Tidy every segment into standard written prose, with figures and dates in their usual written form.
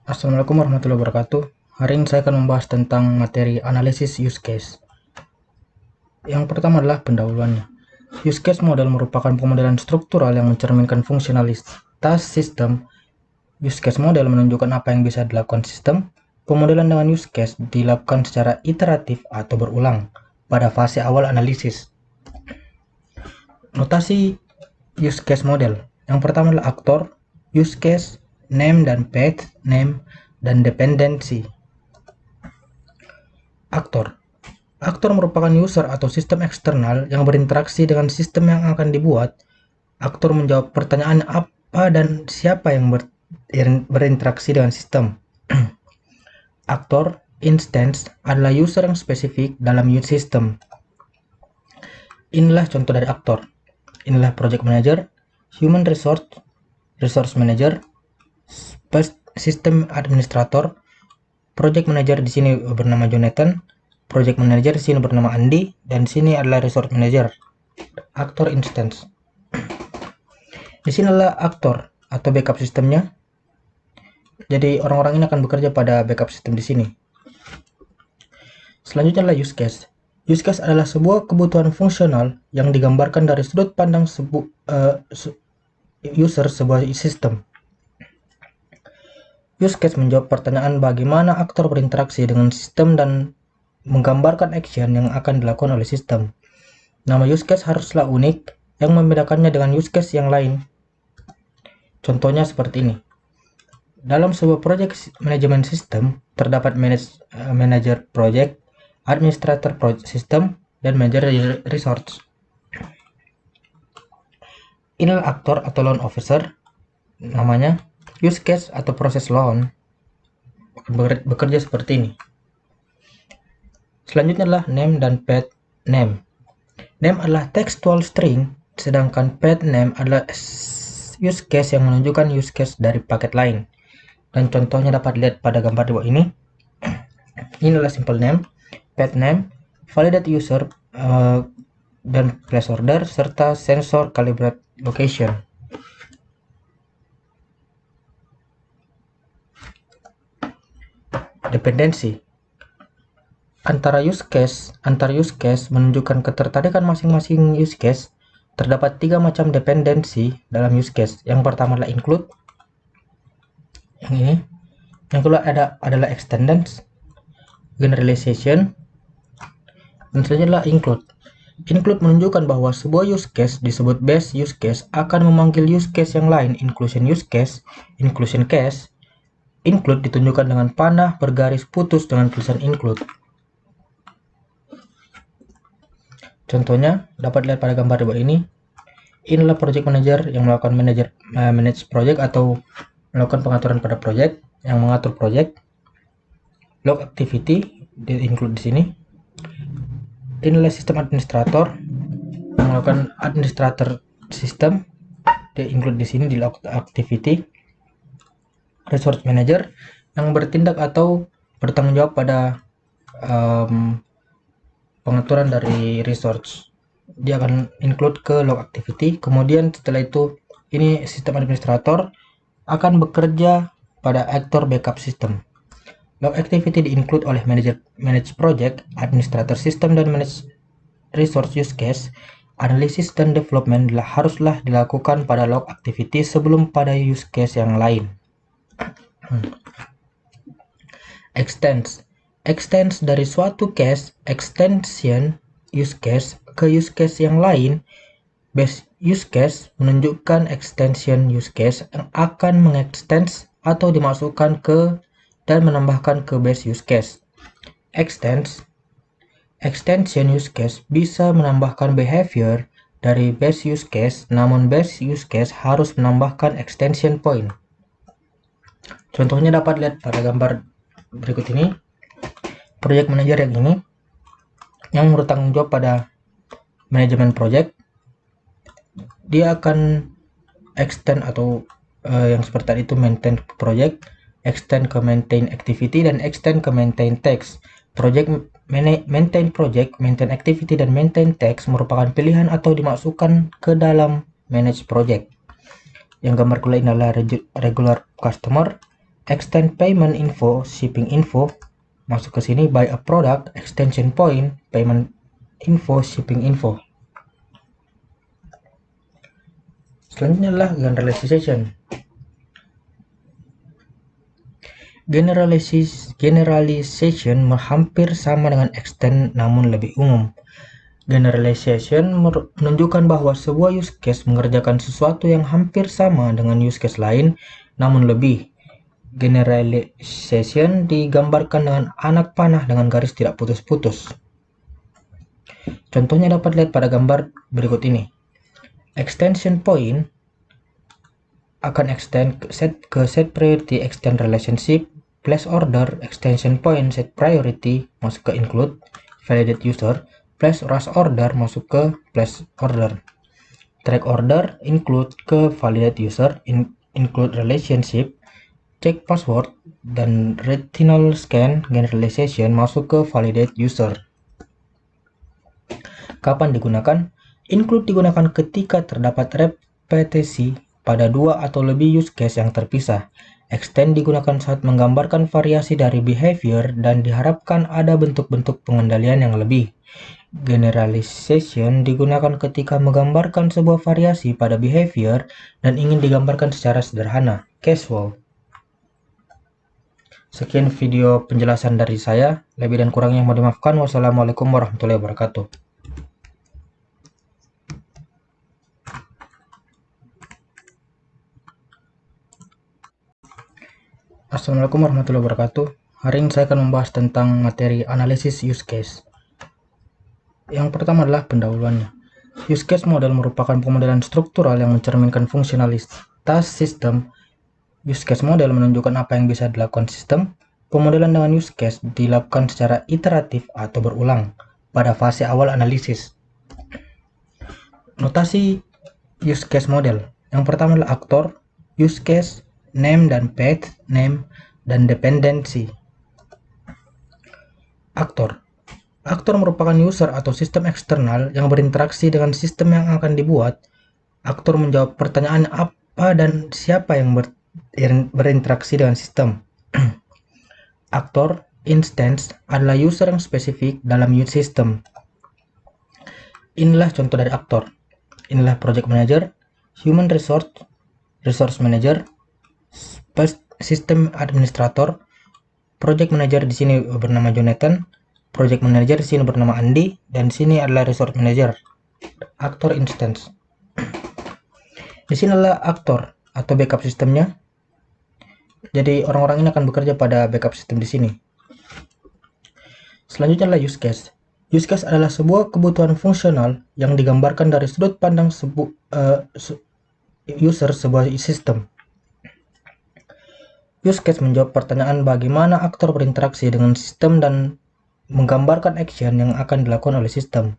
Assalamualaikum warahmatullahi wabarakatuh. Hari ini saya akan membahas tentang materi analisis use case. Yang pertama adalah pendahuluannya. Use case model merupakan pemodelan struktural yang mencerminkan fungsionalitas sistem. Use case model menunjukkan apa yang bisa dilakukan sistem. Pemodelan dengan use case dilakukan secara iteratif atau berulang pada fase awal analisis. Notasi use case model. Yang pertama adalah aktor, use case, name dan path, name, dan dependensi. Aktor. Aktor merupakan user atau sistem eksternal yang berinteraksi dengan sistem yang akan dibuat. Aktor menjawab pertanyaan apa dan siapa yang berinteraksi dengan sistem. Aktor, instance, adalah user yang spesifik dalam system. Inilah contoh dari aktor. Inilah project manager, human resource manager, system administrator. Project manager di sini bernama Jonathan, project manager di sini bernama Andi, dan di sini adalah resource manager. Aktor instance. Di sini adalah aktor atau backup sistemnya. Jadi orang-orang ini akan bekerja pada backup sistem di sini. Selanjutnya adalah use case. Use case adalah sebuah kebutuhan fungsional yang digambarkan dari sudut pandang user sebuah sistem. Use case menjawab pertanyaan bagaimana aktor berinteraksi dengan sistem dan menggambarkan action yang akan dilakukan oleh sistem. Nama use case haruslah unik yang membedakannya dengan use case yang lain. Contohnya seperti ini. Dalam sebuah project manajemen sistem, terdapat manager project, administrator project system, dan manager resource. Inilah aktor atau loan officer, namanya. Use case atau proses loan bekerja seperti ini. Selanjutnya adalah name dan path name. Name adalah textual string, sedangkan path name adalah use case yang menunjukkan use case dari paket lain. Dan contohnya dapat dilihat pada gambar di bawah ini. Ini adalah simple name, path name, validate user, dan place order, serta sensor calibrate location. Dependensi. Antar use case menunjukkan ketertarikan masing-masing use case. Terdapat 3 macam dependensi dalam use case. Yang pertama adalah include. Yang ini. Yang kedua adalah extendance, generalization, dan selanjutnya adalah include. Include menunjukkan bahwa sebuah use case disebut base use case akan memanggil use case yang lain, inclusion case. Include ditunjukkan dengan panah bergaris putus dengan tulisan include. Contohnya dapat dilihat pada gambar di bawah ini. Inilah project manager yang melakukan manage project atau melakukan pengaturan pada project, yang mengatur project. Log activity include di sini. Inilah sistem administrator yang melakukan administrator sistem, include di sini di log activity. Resource manager yang bertindak atau bertanggung jawab pada pengaturan dari resource, dia akan include ke log activity. Kemudian setelah itu ini sistem administrator akan bekerja pada aktor backup system. Log activity di-include oleh manage project, administrator system, dan manage resource use case. Analisis dan development haruslah dilakukan pada log activity sebelum pada use case yang lain. Extends dari suatu case extension use case ke use case yang lain. Base use case menunjukkan extension use case yang akan mengextend atau dimasukkan ke dan menambahkan ke base use case. Extension use case bisa menambahkan behavior dari base use case, namun base use case harus menambahkan extension point. Contohnya dapat lihat pada gambar berikut ini. Project manager yang ini yang bertanggung jawab pada manajemen project, dia akan extend atau yang seperti tadi itu maintain project, extend ke maintain activity, dan extend ke maintain text. Maintain project, maintain activity, dan maintain text merupakan pilihan atau dimasukkan ke dalam manage project. Yang gambar kuliah ini adalah regular customer, extend payment info, shipping info, masuk ke sini, buy a product, extension point, payment info, shipping info. Selanjutnya adalah generalization. Generalization hampir sama dengan extend namun lebih umum. Generalization menunjukkan bahwa sebuah use case mengerjakan sesuatu yang hampir sama dengan use case lain namun lebih. Generalization digambarkan dengan anak panah dengan garis tidak putus-putus. Contohnya dapat lihat pada gambar berikut ini. Extension point akan extend ke set priority extend relationship, place order extension point set priority masuk ke include validate user, place rush order masuk ke place order, track order include ke validate user, include relationship, check password, dan retinal scan generalization masuk ke validate user. Kapan digunakan? Include digunakan ketika terdapat repetisi pada dua atau lebih use case yang terpisah. Extend digunakan saat menggambarkan variasi dari behavior dan diharapkan ada bentuk-bentuk pengendalian yang lebih. Generalization digunakan ketika menggambarkan sebuah variasi pada behavior dan ingin digambarkan secara sederhana, casual. Sekian video penjelasan dari saya. Lebih dan kurangnya mohon dimaafkan. Wassalamualaikum warahmatullahi wabarakatuh. Assalamualaikum warahmatullahi wabarakatuh. Hari ini saya akan membahas tentang materi analisis use case. Yang pertama adalah pendahuluannya. Use case model merupakan pemodelan struktural yang mencerminkan fungsionalitas sistem. Use case model menunjukkan apa yang bisa dilakukan sistem. Pemodelan dengan use case dilakukan secara iteratif atau berulang pada fase awal analisis. Notasi use case model. Yang pertama adalah aktor, use case, name dan path, name, dan dependensi. Aktor. Aktor merupakan user atau sistem eksternal yang berinteraksi dengan sistem yang akan dibuat. Aktor menjawab pertanyaan apa dan siapa yang berinteraksi dengan sistem. Aktor, instance, adalah user yang spesifik dalam system. Inilah contoh dari aktor. Inilah project manager, human resource manager, sistem administrator. Project manager di sini bernama Jonathan, project manager di sini bernama Andi, dan di sini adalah resource manager. Aktor instance. Di sini adalah aktor atau backup sistemnya. Jadi orang-orang ini akan bekerja pada backup sistem di sini. Selanjutnya adalah use case. Use case adalah sebuah kebutuhan fungsional yang digambarkan dari sudut pandang user sebuah sistem. Use case menjawab pertanyaan bagaimana aktor berinteraksi dengan sistem dan menggambarkan action yang akan dilakukan oleh sistem.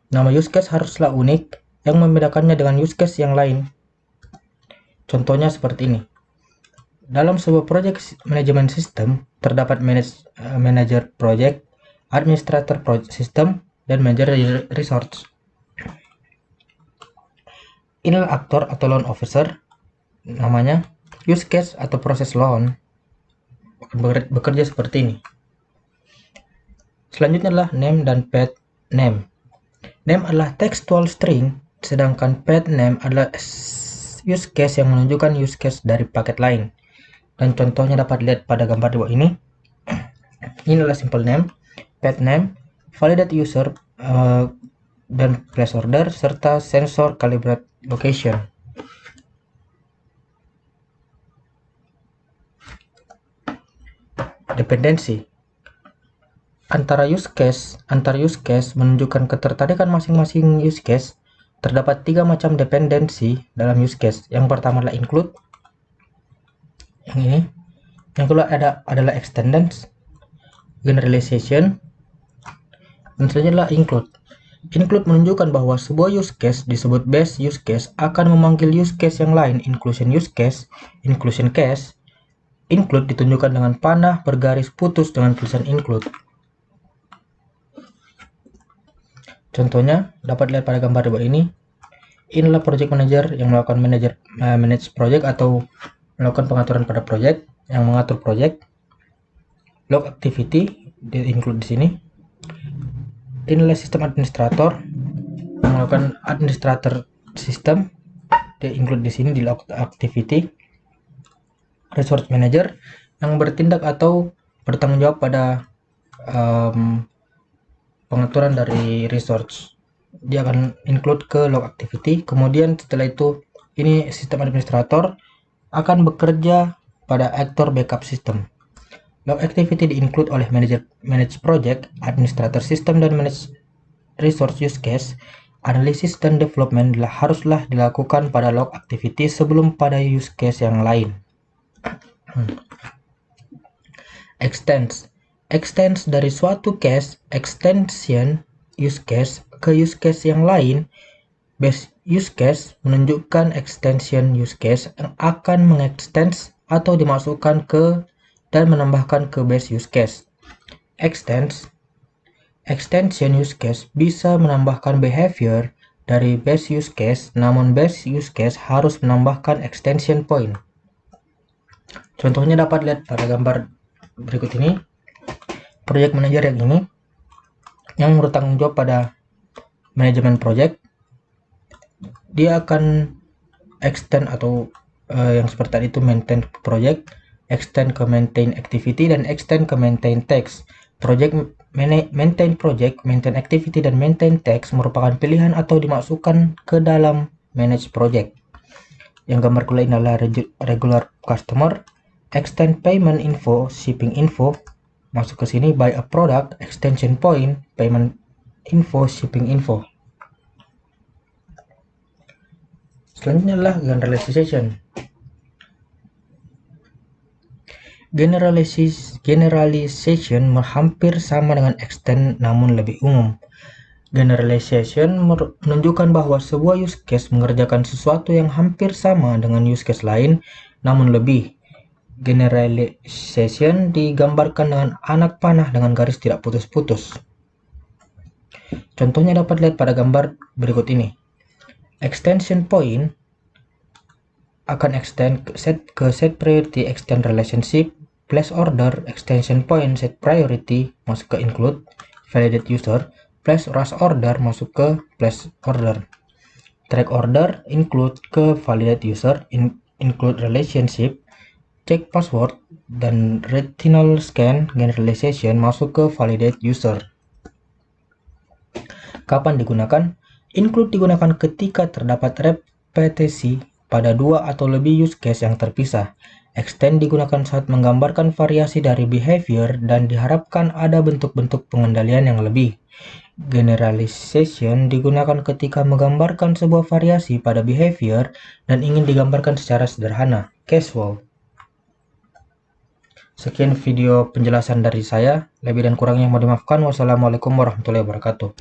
Nama use case haruslah unik yang membedakannya dengan use case yang lain. Contohnya seperti ini. Dalam sebuah project management system terdapat manager project, administrator project system, dan manager resource. Inilah aktor atau loan officer. Namanya use case atau proses loan bekerja seperti ini. Selanjutnya adalah name dan path name. Name adalah textual string, sedangkan path name adalah use case yang menunjukkan use case dari paket lain. Dan contohnya dapat lihat pada gambar di bawah ini. Ini adalah simple name, path name, validate user, dan place order, serta sensor calibrate location. Dependensi. Antar use case menunjukkan ketertarikan masing-masing use case. Terdapat 3 macam dependensi dalam use case. Yang pertama adalah include. Yang ini. Yang kedua adalah extendance, generalization, dan selanjutnya adalah include. Include menunjukkan bahwa sebuah use case disebut base use case akan memanggil use case yang lain, inclusion use case, inclusion case. Include ditunjukkan dengan panah bergaris putus dengan tulisan include. Contohnya dapat lihat pada gambar di bawah ini. Inilah project manager yang melakukan manage project atau melakukan pengaturan pada project. yang mengatur project. Log activity di-include di sini. Inilah sistem administrator yang melakukan administrator sistem, di-include di sini di log activity. Resource manager yang bertindak atau bertanggung jawab pada pengaturan dari resource, dia akan include ke log activity. Kemudian setelah itu ini sistem administrator akan bekerja pada actor backup system. Log activity di-include oleh manage project, administrator system, dan manage resource use case. Analisis dan development haruslah dilakukan pada log activity sebelum pada use case yang lain. Extends dari suatu case extension use case ke use case yang lain. Base use case menunjukkan extension use case yang akan mengextend atau dimasukkan ke dan menambahkan ke base use case. Extension use case bisa menambahkan behavior dari base use case, namun base use case harus menambahkan extension point. Contohnya dapat lihat pada gambar berikut ini. Project manager yang ini yang bertanggung jawab pada manajemen project, dia akan extend atau yang seperti tadi itu maintain project, extend ke maintain activity, dan extend ke maintain text. Maintain project, maintain activity, dan maintain text merupakan pilihan atau dimasukkan ke dalam manage project. Yang gambar lain adalah regular customer, extend payment info, shipping info, masuk ke sini buy a product, extension point, payment info, shipping info. Selanjutnya adalah generalization. Generalization hampir sama dengan extend namun lebih umum. Generalization menunjukkan bahwa sebuah use case mengerjakan sesuatu yang hampir sama dengan use case lain namun lebih. Generalization digambarkan dengan anak panah dengan garis tidak putus-putus. Contohnya dapat lihat pada gambar berikut ini. Extension point akan extend ke set priority, extend relationship, place order, extension point, set priority, masuk ke include, validate user, place rush order, masuk ke place order, track order, include ke validate user, include relationship, check password, dan retinal scan generalization masuk ke validate user. Kapan digunakan? Include digunakan ketika terdapat repetisi pada dua atau lebih use case yang terpisah. Extend digunakan saat menggambarkan variasi dari behavior dan diharapkan ada bentuk-bentuk pengendalian yang lebih. Generalization digunakan ketika menggambarkan sebuah variasi pada behavior dan ingin digambarkan secara sederhana, casual. Sekian video penjelasan dari saya, lebih dan kurangnya mohon dimaafkan. Wassalamualaikum warahmatullahi wabarakatuh.